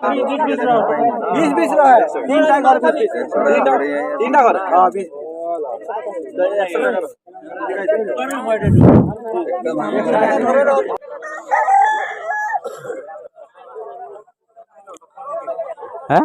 बीस बीस रहा है तीन टा घर तीन टा घर हाँ बीस হ্যাঁ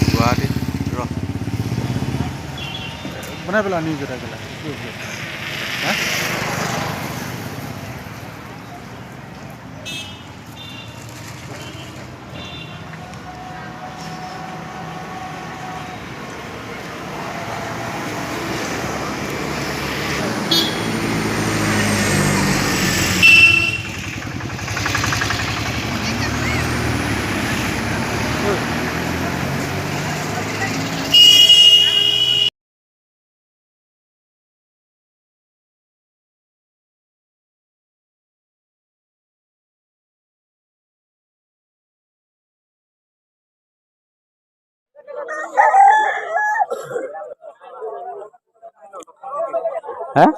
গুৱাহাটী ৰ বনাই পেলা নিউজ এটা পেলা হা হ্যাঁ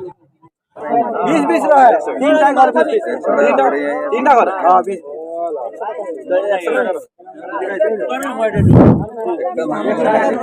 बीस बीस रहा है तीन टा घर तीन टा घर हाँ बीस